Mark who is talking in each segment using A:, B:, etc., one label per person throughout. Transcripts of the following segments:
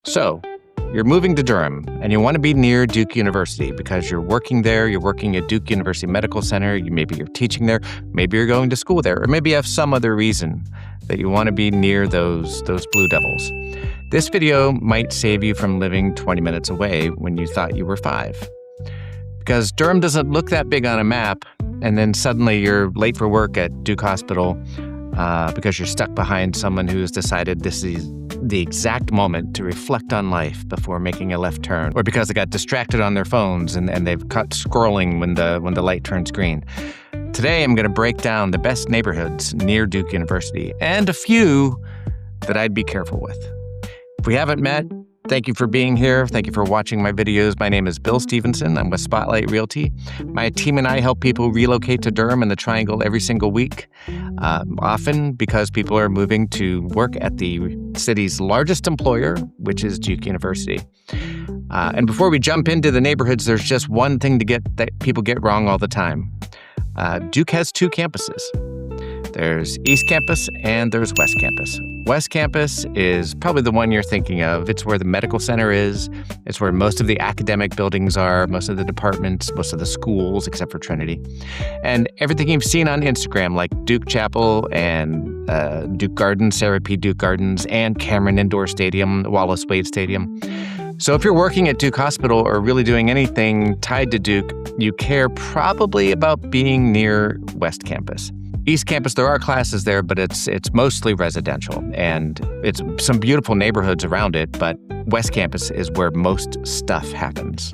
A: So, you're moving to Durham, and you want to be near Duke University because you're working there, you're working at Duke University Medical Center, maybe you're teaching there, maybe you're going to school there, or maybe you have some other reason that you want to be near those Blue Devils. This video might save you from living 20 minutes away when you thought you were 5. Because Durham doesn't look that big on a map, and then suddenly you're late for work at Duke Hospital because you're stuck behind someone who's decided this is the exact moment to reflect on life before making a left turn, or because they got distracted on their phones and they've cut scrolling when the light turns green. Today, I'm going to break down the best neighborhoods near Duke University and a few that I'd be careful with. If we haven't met, thank you for being here. Thank you for watching my videos. My name is Bill Stevenson. I'm with Spotlight Realty. My team and I help people relocate to Durham and the Triangle every single week, often because people are moving to work at the city's largest employer, which is Duke University. And before we jump into the neighborhoods, there's just one thing that people get wrong all the time. Duke has 2 campuses. There's East Campus and there's West Campus. West Campus is probably the one you're thinking of. It's where the medical center is. It's where most of the academic buildings are, most of the departments, most of the schools, except for Trinity. And everything you've seen on Instagram, like Duke Chapel and Duke Gardens, Sarah P. Duke Gardens, and Cameron Indoor Stadium, Wallace Wade Stadium. So if you're working at Duke Hospital or really doing anything tied to Duke, you care probably about being near West Campus. East Campus, there are classes there, but it's mostly residential, and it's some beautiful neighborhoods around it, but West Campus is where most stuff happens.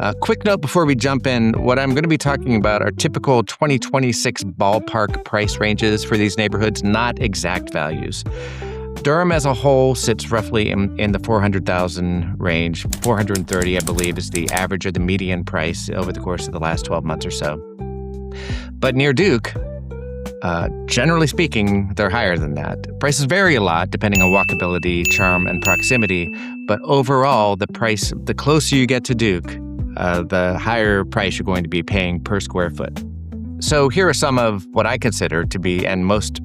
A: A quick note before we jump in, what I'm going to be talking about are typical 2026 ballpark price ranges for these neighborhoods, not exact values. Durham as a whole sits roughly in the $400,000 range. $430,000, I believe, is the average or the median price over the course of the last 12 months or so. But near Duke, generally speaking, they're higher than that. Prices vary a lot depending on walkability, charm, and proximity, but overall, the closer you get to Duke, the higher price you're going to be paying per square foot. So here are some of what I consider to be, and most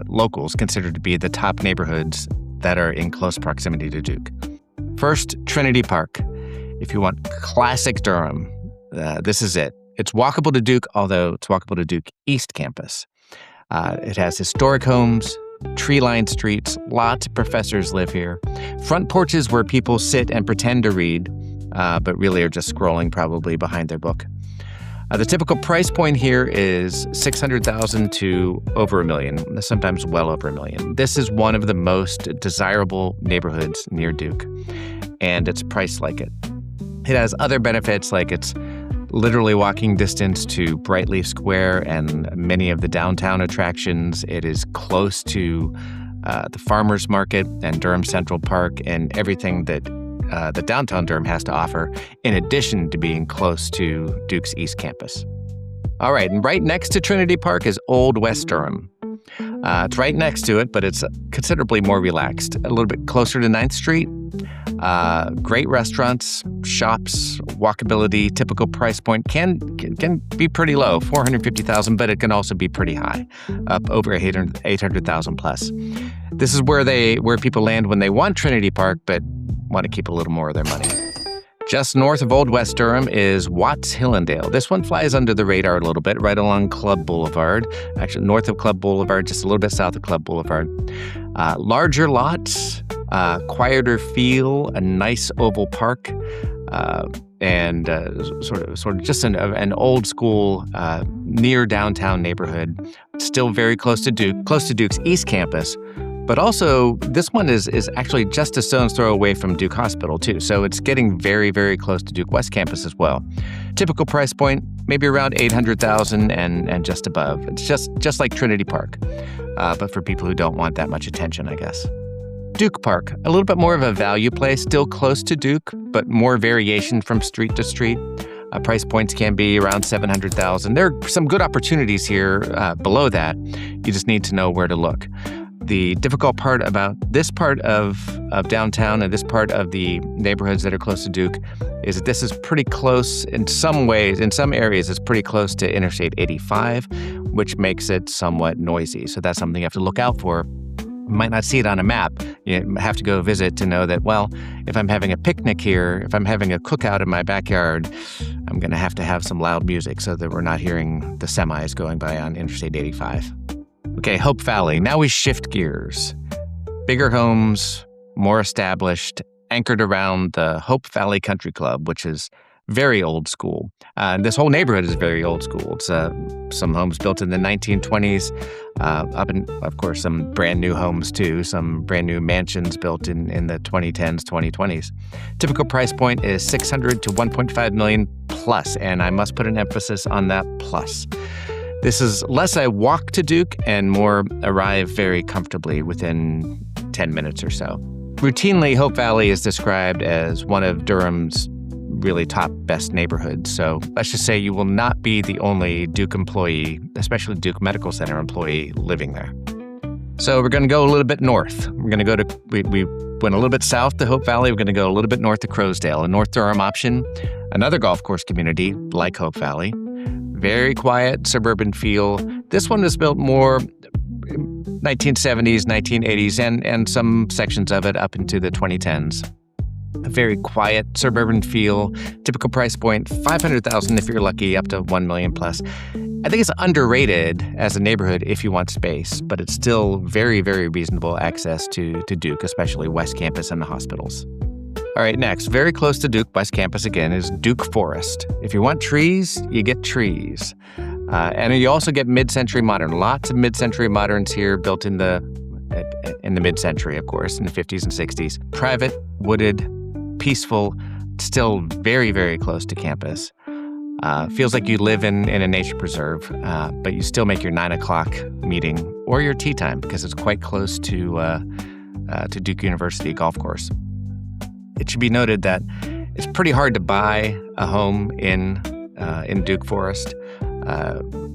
A: locals consider to be, the top neighborhoods that are in close proximity to Duke. First, Trinity Park. If you want classic Durham, this is it. It's walkable to Duke, although it's walkable to Duke East Campus. It has historic homes, tree-lined streets, lots of professors live here, front porches where people sit and pretend to read, but really are just scrolling probably behind their book. The typical price point here is $600,000 to over $1 million, sometimes well over $1 million. This is one of the most desirable neighborhoods near Duke, and it's priced like it. It has other benefits, like it's literally walking distance to Brightleaf Square and many of the downtown attractions. It is close to the Farmers Market and Durham Central Park and everything that the downtown Durham has to offer, in addition to being close to Duke's East Campus. All right, and right next to Trinity Park is Old West Durham. It's right next to it, but it's considerably more relaxed, a little bit closer to 9th Street. Great restaurants, shops, walkability. Typical price point can be pretty low, $450,000, but it can also be pretty high, up over $800,000 plus. This is where people land when they want Trinity Park, but want to keep a little more of their money. Just north of Old West Durham is Watts Hillandale. This one flies under the radar a little bit, right along Club Boulevard. Actually, north of Club Boulevard, just a little bit south of Club Boulevard. Larger lots, quieter feel, a nice oval park, and sort of just an old school, near downtown neighborhood. Still very close to Duke's East Campus. But also, this one is actually just a stone's throw away from Duke Hospital, too. So it's getting very, very close to Duke West Campus as well. Typical price point, maybe around $800,000 and just above. It's just like Trinity Park, but for people who don't want that much attention, I guess. Duke Park, a little bit more of a value play, still close to Duke, but more variation from street to street. Price points can be around $700,000. There are some good opportunities here below that. You just need to know where to look. The difficult part about this part of downtown and this part of the neighborhoods that are close to Duke is that this is pretty close in some ways. In some areas, it's pretty close to Interstate 85, which makes it somewhat noisy. So that's something you have to look out for You might not see it on a map. You have to go visit to know that, well, if I'm having a picnic here, if I'm having a cookout in my backyard, I'm going to have some loud music so that we're not hearing the semis going by on Interstate 85. Okay, Hope Valley. Now we shift gears. Bigger homes, more established, anchored around the Hope Valley Country Club, which is very old school. This whole neighborhood is very old school. It's some homes built in the 1920s, up in, of course, some brand new homes too, some brand new mansions built in the 2010s, 2020s. Typical price point is $600 to $1.5 million plus, and I must put an emphasis on that plus. This is less a walk to Duke and more arrive very comfortably within 10 minutes or so. Routinely, Hope Valley is described as one of Durham's really top best neighborhoods. So let's just say you will not be the only Duke employee, especially Duke Medical Center employee, living there. So we're going to go a little bit north. We're going to go to, we went a little bit south to Hope Valley. We're going to go a little bit north to Croasdaile, a North Durham option, another golf course community like Hope Valley. Very quiet, suburban feel. This one was built more 1970s, 1980s, and some sections of it up into the 2010s. A very quiet suburban feel. Typical price point, $500,000 if you're lucky, up to $1 million plus. I think it's underrated as a neighborhood if you want space, but it's still very, very reasonable access to Duke, especially West Campus and the hospitals. All right, next, very close to Duke, West Campus again, is Duke Forest. If you want trees, you get trees. And you also get mid-century modern. Lots of mid-century moderns here built in the mid-century, of course, in the 50s and 60s. Private, wooded, peaceful, still very, very close to campus. Feels like you live in a nature preserve, but you still make your 9 o'clock meeting or your tea time because it's quite close to Duke University golf course. It should be noted that it's pretty hard to buy a home in Duke Forest.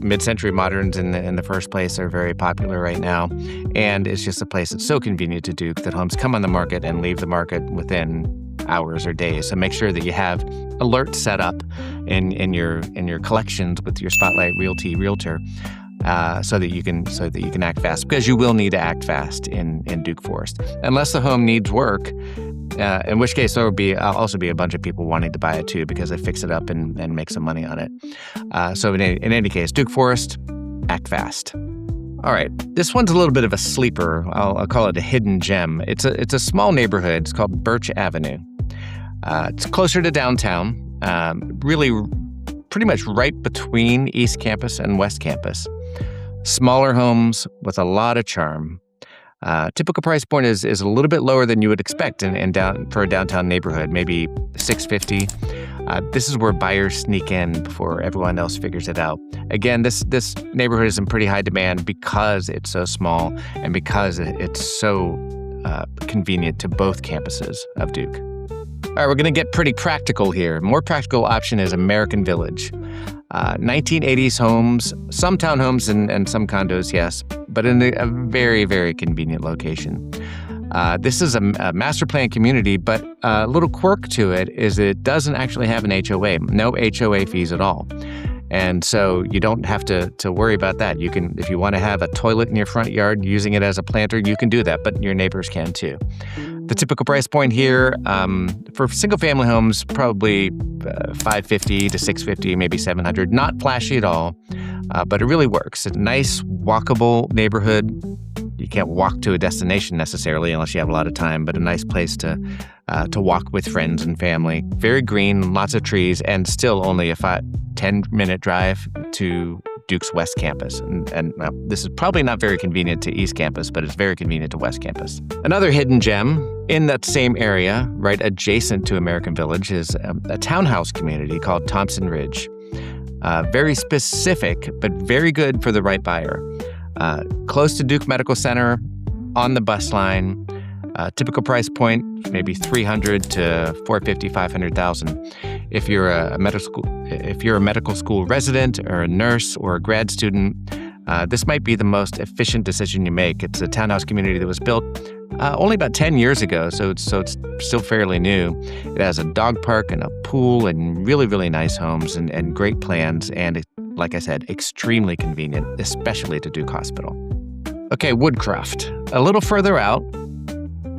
A: Mid-century moderns in the first place are very popular right now, and it's just a place that's so convenient to Duke that homes come on the market and leave the market within hours or days. So make sure that you have alerts set up in your collections with your Spotlight Realty realtor, so that you can act fast, because you will need to act fast in Duke Forest, unless the home needs work. In which case, there will also be a bunch of people wanting to buy it too, because they fix it up and make some money on it. So in any case, Duke Forest, act fast. All right, this one's a little bit of a sleeper. I'll call it a hidden gem. It's a small neighborhood. It's called Birch Avenue. It's closer to downtown, really pretty much right between East Campus and West Campus. Smaller homes with a lot of charm. Typical price point is a little bit lower than you would expect for a downtown neighborhood, maybe $650. This is where buyers sneak in before everyone else figures it out. Again, this neighborhood is in pretty high demand because it's so small and because it's so convenient to both campuses of Duke. All right, we're going to get pretty practical here. More practical option is American Village. 1980s homes, some townhomes and some condos, yes, but in a very, very convenient location. This is a master plan community, but a little quirk to it is it doesn't actually have an HOA, no HOA fees at all. And so you don't have to worry about that. You can, if you want to have a toilet in your front yard using it as a planter, you can do that, but your neighbors can too. The typical price point here for single family homes, probably $550 to $650, maybe $700. Not flashy at all, but it really works. It's a nice, walkable neighborhood. You can't walk to a destination necessarily unless you have a lot of time, but a nice place to walk with friends and family. Very green, lots of trees, and still only a 10-minute drive to Duke's West Campus. And this is probably not very convenient to East Campus, but it's very convenient to West Campus. Another hidden gem in that same area, right adjacent to American Village, is a townhouse community called Thompson Ridge. Very specific, but very good for the right buyer. Close to Duke Medical Center, on the bus line. Typical price point, maybe $300,000 to $450,000, $500,000. If you're a medical school resident or a nurse or a grad student, this might be the most efficient decision you make. It's a townhouse community that was built only about 10 years ago, so it's still fairly new. It has a dog park and a pool and really, really nice homes and great plans, and like I said, extremely convenient, especially to Duke Hospital. Okay, Woodcroft. A little further out.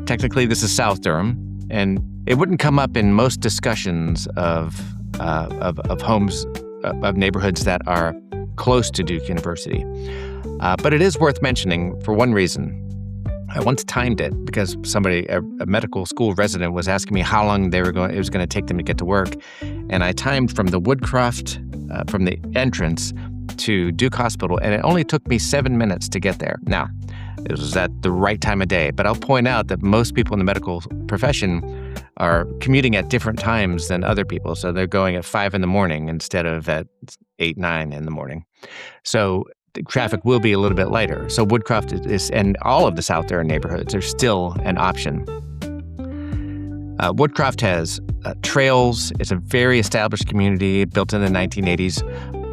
A: Technically, this is South Durham, and it wouldn't come up in most discussions of homes, of neighborhoods that are close to Duke University. But it is worth mentioning for one reason. I once timed it because a medical school resident, was asking me how long it was going to take them to get to work. And I timed from the Woodcroft, from the entrance to Duke Hospital, and it only took me 7 minutes to get there. Now, it was at the right time of day, but I'll point out that most people in the medical profession are commuting at different times than other people. So they're going at 5 in the morning instead of at 8, 9 in the morning. So the traffic will be a little bit lighter. So Woodcroft is, and all of the South Durham neighborhoods are still an option. Woodcroft has trails. It's a very established community built in the 1980s.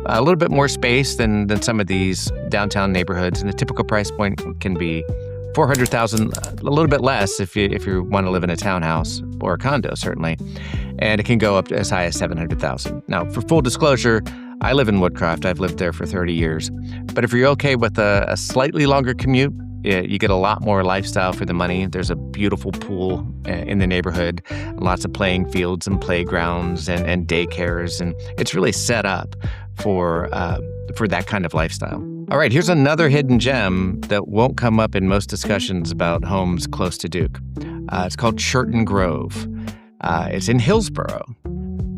A: A little bit more space than some of these downtown neighborhoods, and the typical price point can be $400,000, a little bit less if you want to live in a townhouse or a condo, certainly, and it can go up as high as $700,000. Now, for full disclosure, I live in Woodcroft. I've lived there for 30 years, but if you're okay with a slightly longer commute, you get a lot more lifestyle for the money. There's a beautiful pool in the neighborhood, lots of playing fields and playgrounds and daycares, and it's really set up for that kind of lifestyle. All right, here's another hidden gem that won't come up in most discussions about homes close to Duke. It's called Churton Grove. It's in Hillsborough.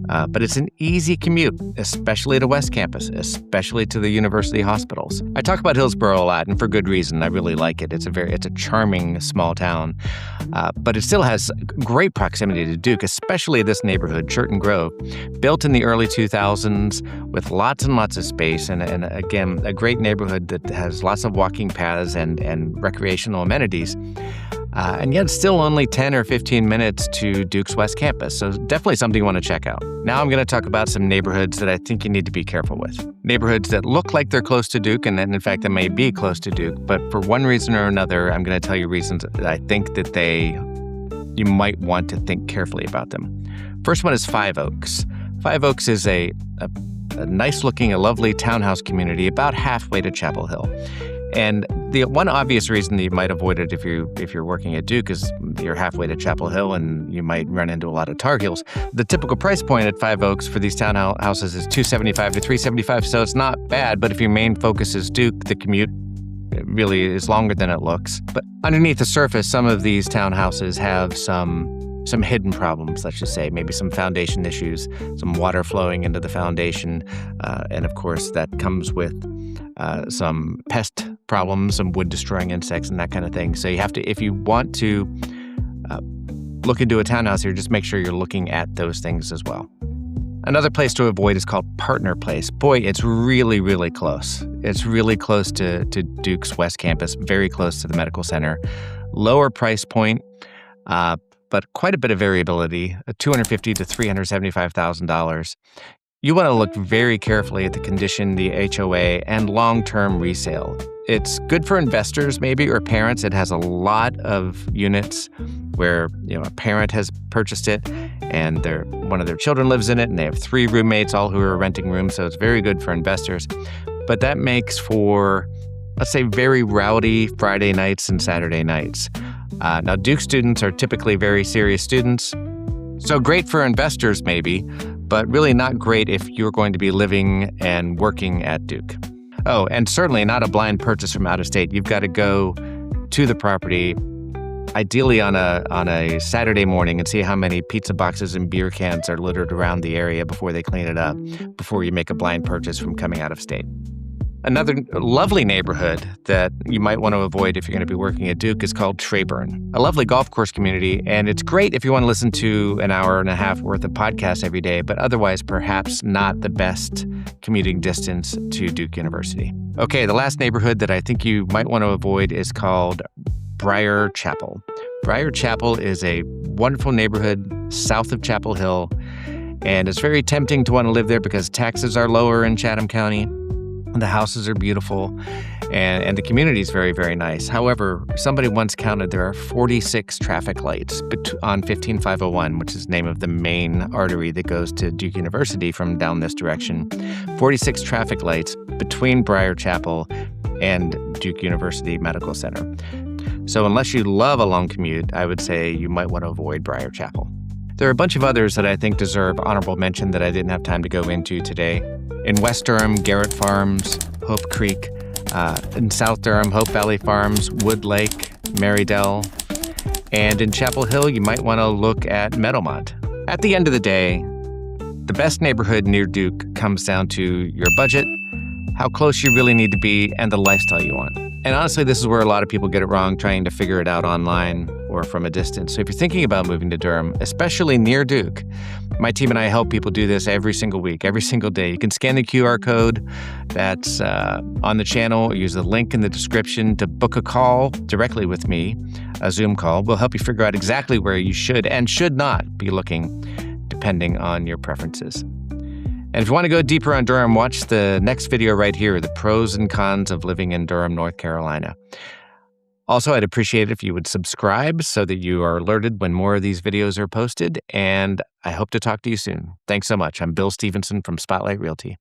A: But it's an easy commute, especially to West Campus, especially to the university hospitals. I talk about Hillsborough a lot, and for good reason. I really like it. It's a charming small town, but it still has great proximity to Duke, especially this neighborhood, Churton Grove, built in the early 2000s with lots and lots of space, and again, a great neighborhood that has lots of walking paths and recreational amenities. And yet still only 10 or 15 minutes to Duke's West Campus, so definitely something you want to check out. Now I'm going to talk about some neighborhoods that I think you need to be careful with. Neighborhoods that look like they're close to Duke, and in fact, they may be close to Duke, but for one reason or another, I'm going to tell you reasons that I think that you might want to think carefully about them. First one is Five Oaks. Five Oaks is a nice-looking, a lovely townhouse community about halfway to Chapel Hill. And the one obvious reason that you might avoid it if you're working at Duke is you're halfway to Chapel Hill and you might run into a lot of Tar Heels. The typical price point at Five Oaks for these townhouses is $275 to $375, so it's not bad. But if your main focus is Duke, the commute really is longer than it looks. But underneath the surface, some of these townhouses have some hidden problems, let's just say, maybe some foundation issues, some water flowing into the foundation, and of course that comes with some pest problems, some wood-destroying insects, and that kind of thing. So you have to, if you want to look into a townhouse here, just make sure you're looking at those things as well. Another place to avoid is called Partner Place. Boy, it's really, really close. It's really close to Duke's West Campus, very close to the medical center. Lower price point, but quite a bit of variability, $250,000 to $375,000. You want to look very carefully at the condition, the HOA, and long-term resale. It's good for investors maybe, or parents. It has a lot of units where a parent has purchased it and one of their children lives in it, and they have 3 roommates, all who are renting rooms, so it's very good for investors. But that makes for, let's say, very rowdy Friday nights and Saturday nights. Now, Duke students are typically very serious students, so great for investors maybe, but really not great if you're going to be living and working at Duke. Oh, and certainly not a blind purchase from out of state. You've got to go to the property, ideally on a Saturday morning, and see how many pizza boxes and beer cans are littered around the area before they clean it up, before you make a blind purchase from coming out of state. Another lovely neighborhood that you might want to avoid if you're going to be working at Duke is called Treyburn, a lovely golf course community, and it's great if you want to listen to an hour and a half worth of podcasts every day, but otherwise perhaps not the best commuting distance to Duke University. Okay, the last neighborhood that I think you might want to avoid is called Briar Chapel. Briar Chapel is a wonderful neighborhood south of Chapel Hill, and it's very tempting to want to live there because taxes are lower in Chatham County. The houses are beautiful, and the community is very, very nice. However, somebody once counted there are 46 traffic lights on 15501, which is the name of the main artery that goes to Duke University from down this direction. 46 traffic lights between Briar Chapel and Duke University Medical Center. So unless you love a long commute, I would say you might want to avoid Briar Chapel. There are a bunch of others that I think deserve honorable mention that I didn't have time to go into today. In West Durham, Garrett Farms, Hope Creek. In South Durham, Hope Valley Farms, Wood Lake, Marydell. And in Chapel Hill, you might want to look at Meadowmont. At the end of the day, the best neighborhood near Duke comes down to your budget, how close you really need to be, and the lifestyle you want. And honestly, this is where a lot of people get it wrong, trying to figure it out online or from a distance. So if you're thinking about moving to Durham, especially near Duke, my team and I help people do this every single week, every single day. You can scan the QR code that's on the channel, or use the link in the description to book a call directly with me, a Zoom call. We'll help you figure out exactly where you should and should not be looking, depending on your preferences. And if you want to go deeper on Durham, watch the next video right here, the pros and cons of living in Durham, North Carolina. Also, I'd appreciate it if you would subscribe so that you are alerted when more of these videos are posted, and I hope to talk to you soon. Thanks so much. I'm Bill Stevenson from Spotlight Realty.